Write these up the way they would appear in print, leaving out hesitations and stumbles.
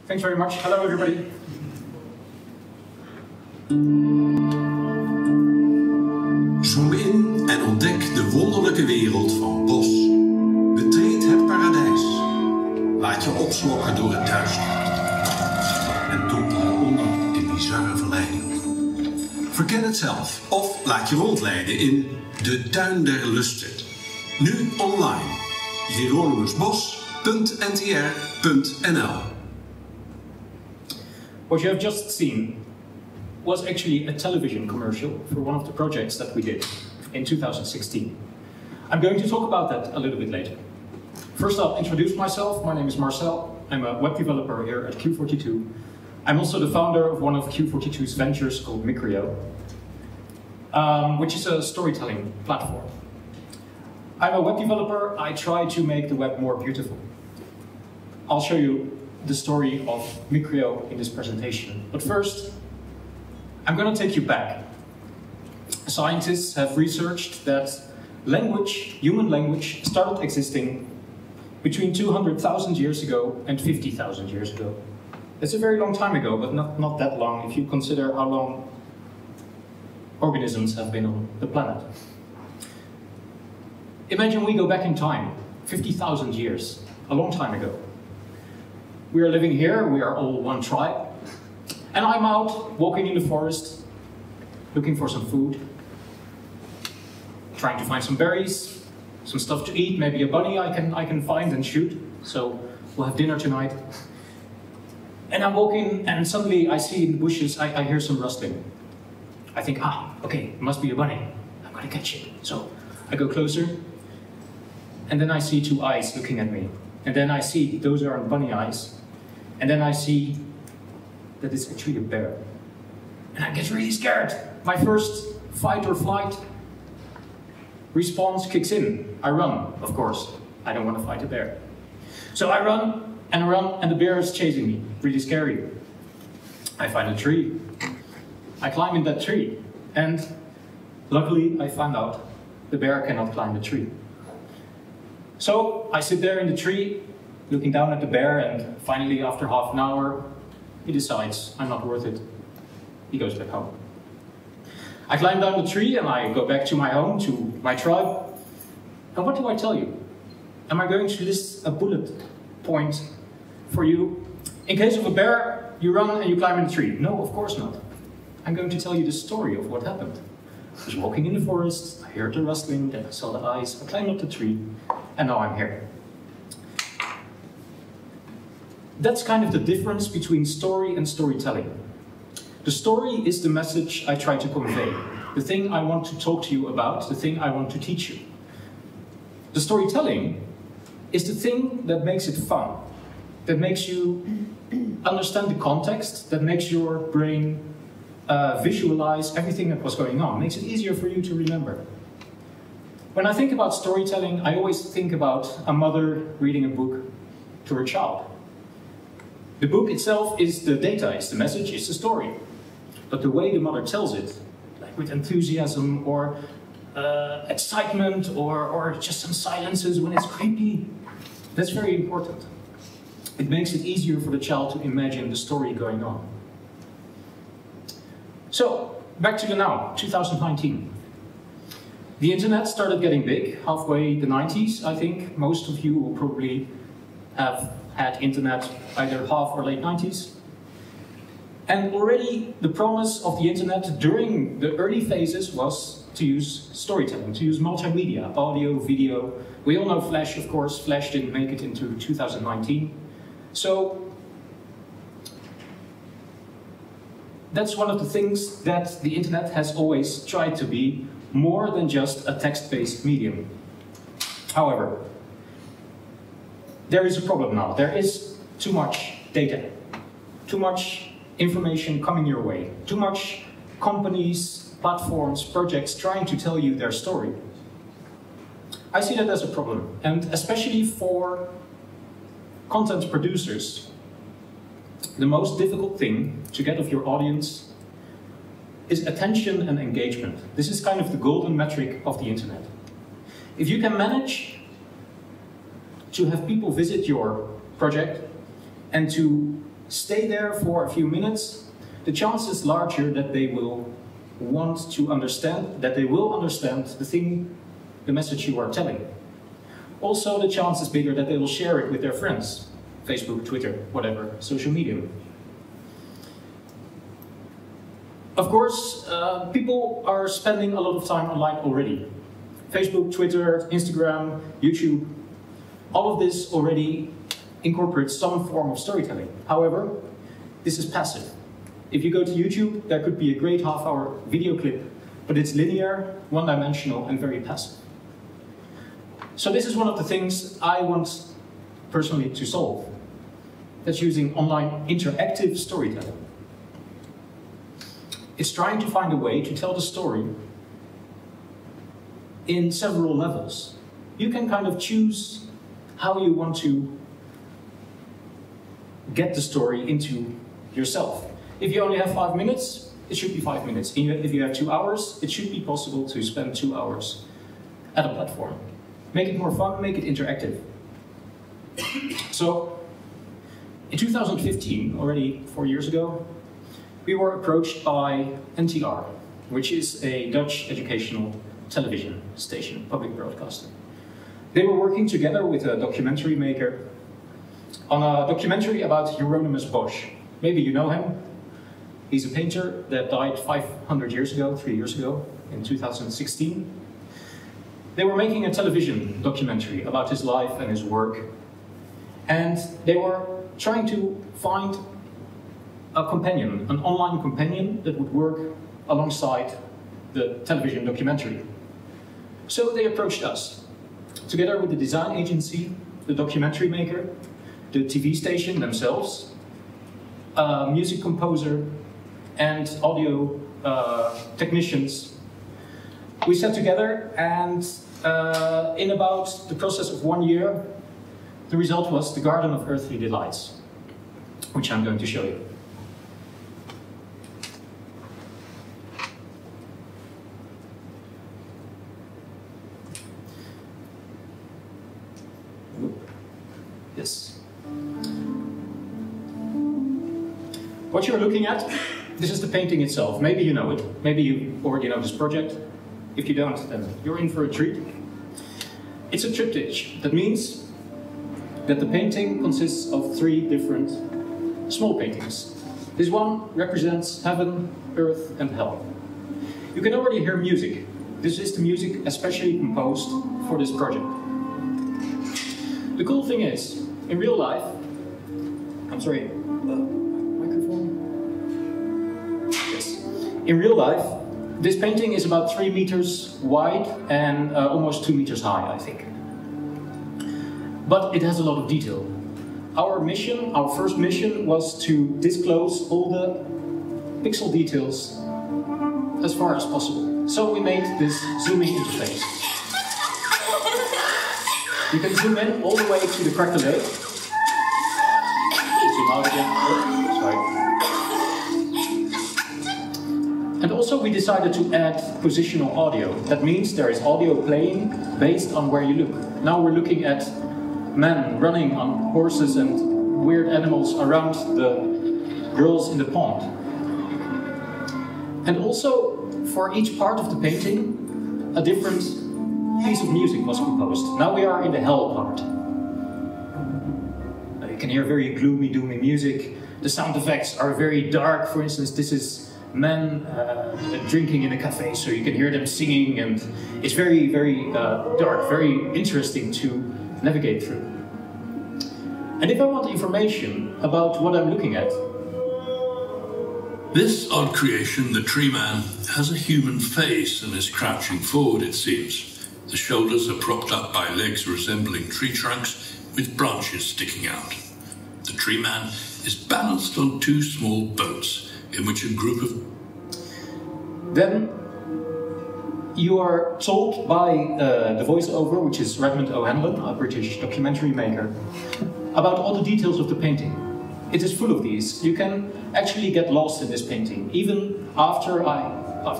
Thanks very much. Hello, everybody. Zoom in en ontdek de wonderlijke wereld van bos. Betreed het paradijs. Laat je opslokken door het duister. En dompel onder in bizarre verleiding. Verken het zelf of laat je rondleiden in de tuin der lusten. Nu online. hieronymusbos.ntr.nl. What you have just seen was actually a television commercial for one of the projects that we did in 2016. I'm going to talk about that a little bit later. First, I'll introduce myself. My name is Marcel. I'm a web developer here at Q42. I'm also the founder of one of Q42's ventures called Micrio, which is a storytelling platform. I'm a web developer. I try to make the web more beautiful. I'll show you the story of Micrio in this presentation. But first, I'm going to take you back. Scientists have researched that language, human language, started existing between 200,000 years ago and 50,000 years ago. It's a very long time ago, but not that long if you consider how long organisms have been on the planet. Imagine we go back in time, 50,000 years, a long time ago. We are living here, we are all one tribe, and I'm out walking in the forest, looking for some food, trying to find some berries, some stuff to eat, maybe a bunny I can find and shoot, so we'll have dinner tonight. And I'm walking, and suddenly I see in the bushes, I hear some rustling. I think, okay, it must be a bunny, I'm gonna catch it. So I go closer, and then I see two eyes looking at me. And then I see those aren't bunny eyes. And then I see that it's actually a bear. And I get really scared. My first fight or flight response kicks in. I run, of course. I don't want to fight a bear. So I run, and the bear is chasing me. Really scary. I find a tree. I climb in that tree. And luckily, I find out the bear cannot climb the tree. So I sit there in the tree, looking down at the bear, and finally, after half an hour, he decides I'm not worth it. He goes back home. I climb down the tree and I go back to my home, to my tribe. And what do I tell you? Am I going to list a bullet point for you? In case of a bear, you run and you climb in the tree. No, of course not. I'm going to tell you the story of what happened. I was walking in the forest, I heard the rustling, then I saw the eyes, I climbed up the tree, and now I'm here. That's kind of the difference between story and storytelling. The story is the message I try to convey, the thing I want to talk to you about, the thing I want to teach you. The storytelling is the thing that makes it fun, that makes you understand the context, that makes your brain visualize everything that was going on, makes it easier for you to remember. When I think about storytelling, I always think about a mother reading a book to her child. The book itself is the data, it's the message, it's the story. But the way the mother tells it, like with enthusiasm or excitement or just some silences when it's creepy, that's very important. It makes it easier for the child to imagine the story going on. So, back to the now, 2019. The internet started getting big, halfway the 90s, I think. Most of you will probably have had internet either half or late 90s. And already the promise of the internet during the early phases was to use storytelling, to use multimedia, audio, video. We all know Flash, of course. Flash didn't make it into 2019. So that's one of the things that the internet has always tried to be, more than just a text-based medium. However, there is a problem now. There is too much data, too much information coming your way, too much companies, platforms, projects trying to tell you their story. I see that as a problem, and especially for content producers, the most difficult thing to get of your audience is attention and engagement. This is kind of the golden metric of the internet. If you can manage to have people visit your project and to stay there for a few minutes, the chance is larger that they will want to understand, that they will understand the message you are telling. Also, the chance is bigger that they will share it with their friends, Facebook, Twitter, whatever, social media. Of course, people are spending a lot of time online already. Facebook, Twitter, Instagram, YouTube, all of this already incorporates some form of storytelling. However, this is passive. If you go to YouTube, there could be a great half-hour video clip, but it's linear, one-dimensional, and very passive. So this is one of the things I want personally to solve. That's using online interactive storytelling. It's trying to find a way to tell the story in several levels. You can kind of choose how you want to get the story into yourself. If you only have 5 minutes, it should be 5 minutes. If you have 2 hours, it should be possible to spend 2 hours at a platform. Make it more fun, make it interactive. So, in 2015, already 4 years ago, we were approached by NTR, which is a Dutch educational television station, public broadcaster. They were working together with a documentary maker on a documentary about Hieronymus Bosch. Maybe you know him. He's a painter that died 500 years ago, 3 years ago, in 2016. They were making a television documentary about his life and his work. And they were trying to find a companion, an online companion that would work alongside the television documentary. So they approached us, together with the design agency, the documentary maker, the TV station themselves, a music composer, and audio technicians. We sat together, and in about the process of 1 year, the result was the Garden of Earthly Delights, which I'm going to show you. Yes. What you're looking at, this is the painting itself. Maybe you know it. Maybe you already know this project. If you don't, then you're in for a treat. It's a triptych. That means that the painting consists of 3 different small paintings. This one represents heaven, earth, and hell. You can already hear music. This is the music especially composed for this project. The cool thing is, in real life, microphone? Yes. In real life, this painting is about 3 meters wide and almost 2 meters high, I think. But it has a lot of detail. Our mission, our first mission, was to disclose all the pixel details as far as possible. So we made this zooming interface. You can zoom in all the way to the cracked lake. Zoom out again. Oh, sorry. And also we decided to add positional audio. That means there is audio playing based on where you look. Now we're looking at men running on horses and weird animals around the girls in the pond. And also, for each part of the painting, a different piece of music was composed. Now we are in the hell part. You can hear very gloomy, doomy music. The sound effects are very dark. For instance, this is men drinking in a cafe, so you can hear them singing, and it's very, very dark, very interesting to navigate through. And if I want information about what I'm looking at... This odd creation, the tree man, has a human face and is crouching forward, it seems. The shoulders are propped up by legs resembling tree trunks with branches sticking out. The tree man is balanced on 2 small boats in which a group of... Then you are told by the voiceover, which is Redmond O'Hanlon, a British documentary maker, about all the details of the painting. It is full of these. You can actually get lost in this painting. Even after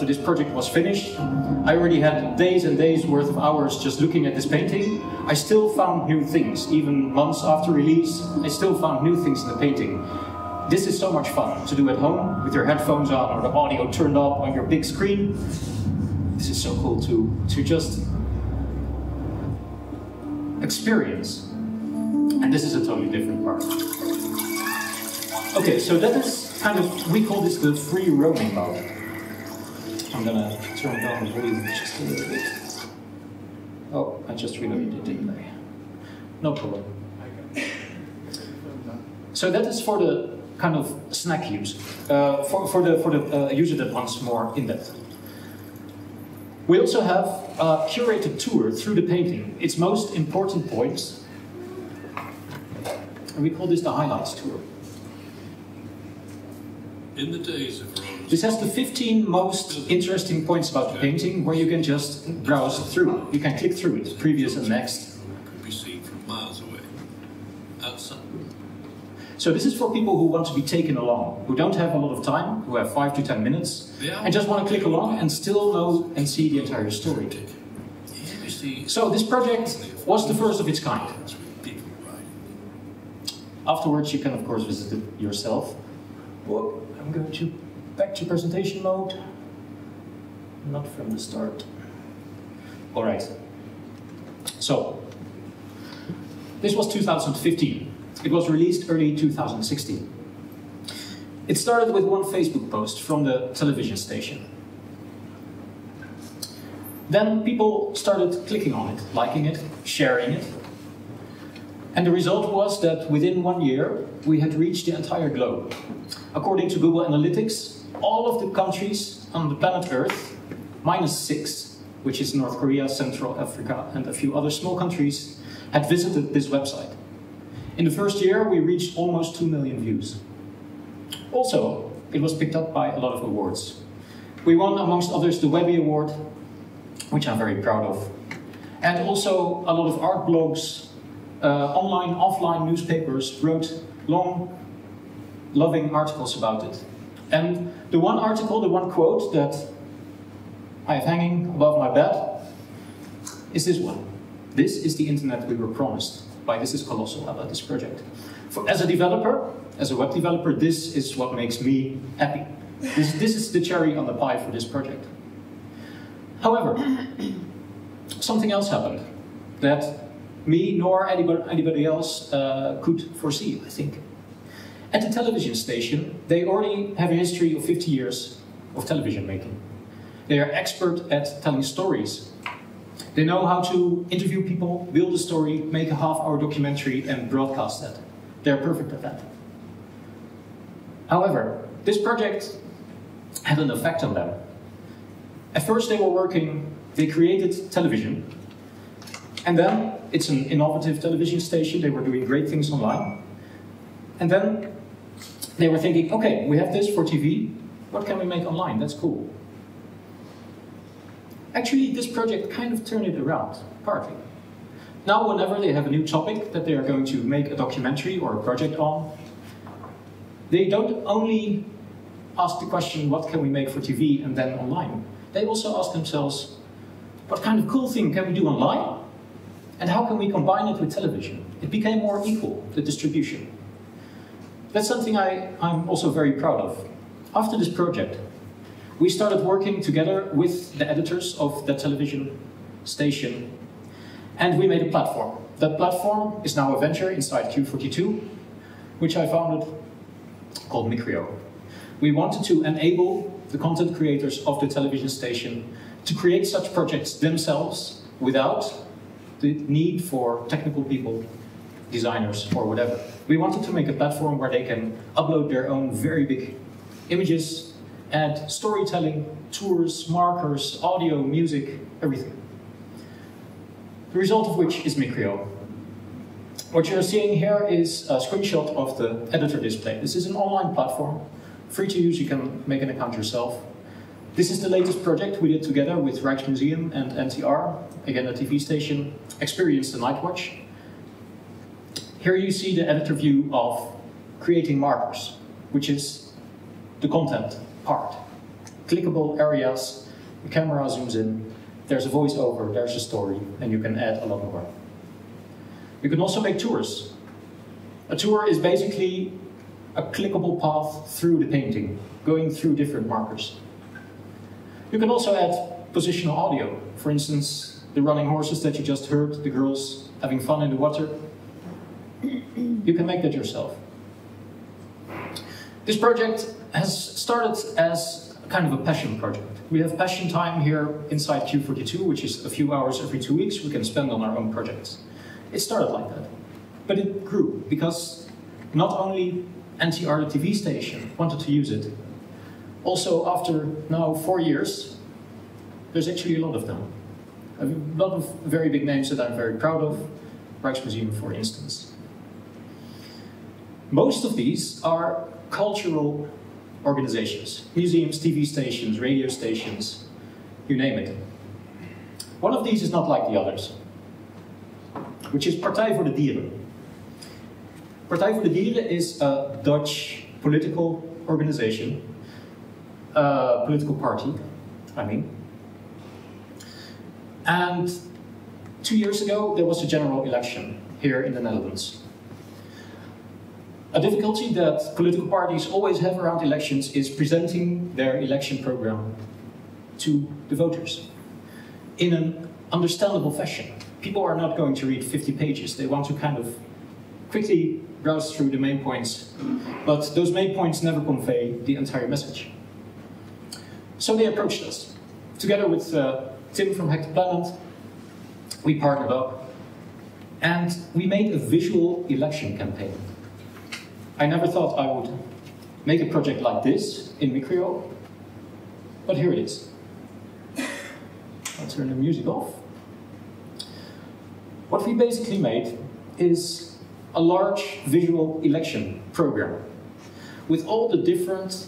this project was finished, I already had days and days worth of hours just looking at this painting. I still found new things. Even months after release, I still found new things in the painting. this is so much fun to do at home with your headphones on or the audio turned up on your big screen. This is so cool to just experience. And this is a totally different part. Okay, so that is kind of, we call this the free roaming mode. I'm gonna turn down the volume just a little bit. Oh, I just reloaded it, didn't I? No problem. So that is for the kind of snack use, for the user that wants more in-depth. We also have a curated tour through the painting, its most important points, and we call this the highlights tour. In the days of Rome, this has the 15 most interesting points about the painting, where you can just browse through. You can click through it, previous and next. could be seen from miles away. Outside. So this is for people who want to be taken along, who don't have a lot of time, who have 5 to 10 minutes, and just want to click along and still know and see the entire story. So this project was the first of its kind. Afterwards you can of course visit it yourself. Well, I'm going to back to presentation mode. Not from the start. Alright. So, this was 2015. It was released early 2016. It started with one Facebook post from the television station. Then people started clicking on it, liking it, sharing it. And the result was that within 1 year, we had reached the entire globe. According to Google Analytics, all of the countries on the planet Earth, -6, which is North Korea, Central Africa, and a few other small countries, had visited this website. In the first year, we reached almost 2 million views. Also, it was picked up by a lot of awards. We won, amongst others, the Webby Award, which I'm very proud of. And also a lot of art blogs, online, offline newspapers wrote long, loving articles about it. And the one article, the one quote that I have hanging above my bed is this one. This is the internet we were promised by This is Colossal about this project. As a developer, as a web developer, this is what makes me happy. This is the cherry on the pie for this project. However, something else happened that me nor anybody else could foresee, I think. At the television station, they already have a history of 50 years of television making. They are expert at telling stories. They know how to interview people, build a story, make a half-hour documentary and broadcast that. They're perfect at that. However, this project had an effect on them. At first they created television. And then, it's an innovative television station, they were doing great things online. And then, they were thinking, okay, we have this for TV, what can we make online? That's cool. Actually, this project kind of turned it around, partly. Now, whenever they have a new topic that they are going to make a documentary or a project on, they don't only ask the question, what can we make for TV and then online? They also ask themselves, what kind of cool thing can we do online? And how can we combine it with television? It became more equal, the distribution. That's something I'm also very proud of. After this project, we started working together with the editors of the television station, and we made a platform. That platform is now a venture inside Q42, which I founded, called Micrio. We wanted to enable the content creators of the television station to create such projects themselves without the need for technical people, designers, or whatever. We wanted to make a platform where they can upload their own very big images, add storytelling, tours, markers, audio, music, everything. The result of which is Micrio. What you're seeing here is a screenshot of the editor display. This is an online platform, free to use, you can make an account yourself. This is the latest project we did together with Rijksmuseum and NTR, again a TV station, Experience the Night Watch. Here you see the editor view of creating markers, which is the content part. Clickable areas, the camera zooms in, there's a voiceover, there's a story, and you can add a lot more. You can also make tours. A tour is basically a clickable path through the painting, going through different markers. You can also add positional audio. For instance, the running horses that you just heard, the girls having fun in the water. You can make that yourself. This project has started as kind of a passion project. We have passion time here inside Q42, which is a few hours every 2 weeks we can spend on our own projects. It started like that. But it grew because not only NTR, the TV station, wanted to use it. Also, after now 4 years, there's actually a lot of them. A lot of very big names that I'm very proud of. Rijksmuseum, for instance. Most of these are cultural organizations. Museums, TV stations, radio stations, you name it. One of these is not like the others, which is Partij, voor Dieren. Partij voor Dieren is a Dutch political organization, political party, I mean. And 2 years ago, there was a general election here in the Netherlands. A difficulty that political parties always have around elections is presenting their election program to the voters in an understandable fashion. People are not going to read 50 pages. They want to kind of quickly browse through the main points, but those main points never convey the entire message. So they approached us. Together with Tim from Hack the Planet, we partnered up and we made a visual election campaign. I never thought I would make a project like this in Micrio, but here it is. I'll turn the music off. What we basically made is a large visual election program with all the different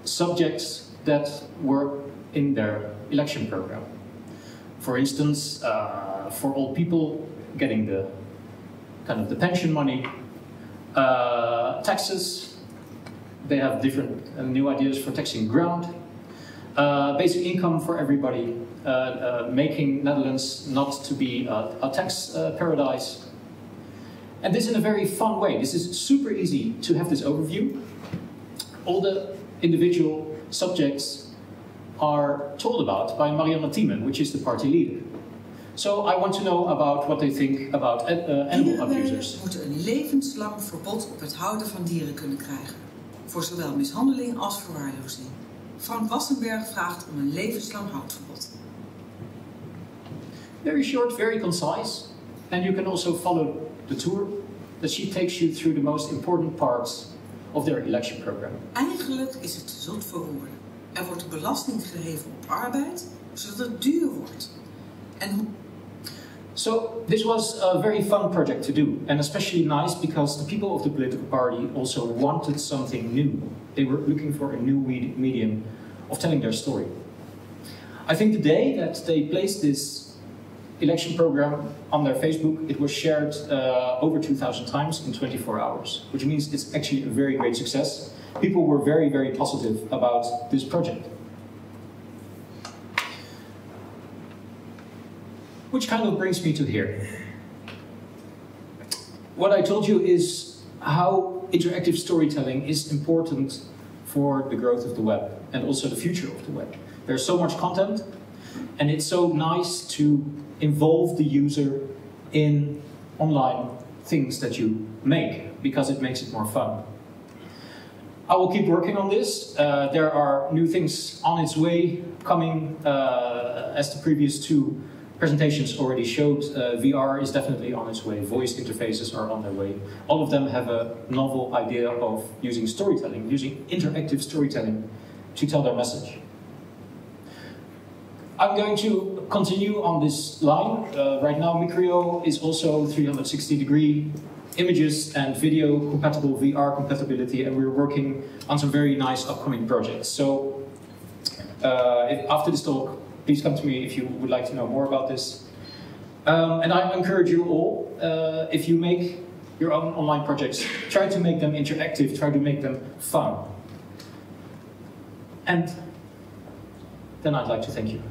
subjects that were in their election program. For instance, for old people getting the kind of the pension money, taxes, they have different new ideas for taxing ground, basic income for everybody, making Netherlands not to be a tax paradise. And this in a very fun way. This is super easy to have this overview. All the individual subjects are told about by Marianne Thieme, which is the party leader. So I want to know about what they think about animal abusers. Moeten een levenslang verbod op het houden van dieren kunnen krijgen. Voor zowel mishandeling als verwaarlozing. Frank Wassenberg vraagt om een levenslang houdverbod. Very short, very concise. And you can also follow the tour that she takes you through the most important parts of their election program. Eigenlijk is het te zot voor woorden. Er wordt belasting geheven op arbeid, zodat het duur wordt. So this was a very fun project to do, and especially nice because the people of the political party also wanted something new. They were looking for a new medium of telling their story. I think the day that they placed this election program on their Facebook, it was shared over 2,000 times in 24 hours, which means it's actually a very great success. People were very, very positive about this project. Which kind of brings me to here. What I told you is how interactive storytelling is important for the growth of the web and also the future of the web. There's so much content, and it's so nice to involve the user in online things that you make, because it makes it more fun. I will keep working on this. There are new things on its way coming, as the previous two presentations already showed. VR is definitely on its way. Voice interfaces are on their way. All of them have a novel idea of using storytelling, using interactive storytelling to tell their message. I'm going to continue on this line. Right now, Micrio is also 360-degree images and video compatible, VR compatibility, and we're working on some very nice upcoming projects. So after this talk, please come to me if you would like to know more about this. And I encourage you all, if you make your own online projects, try to make them interactive, try to make them fun. And then I'd like to thank you.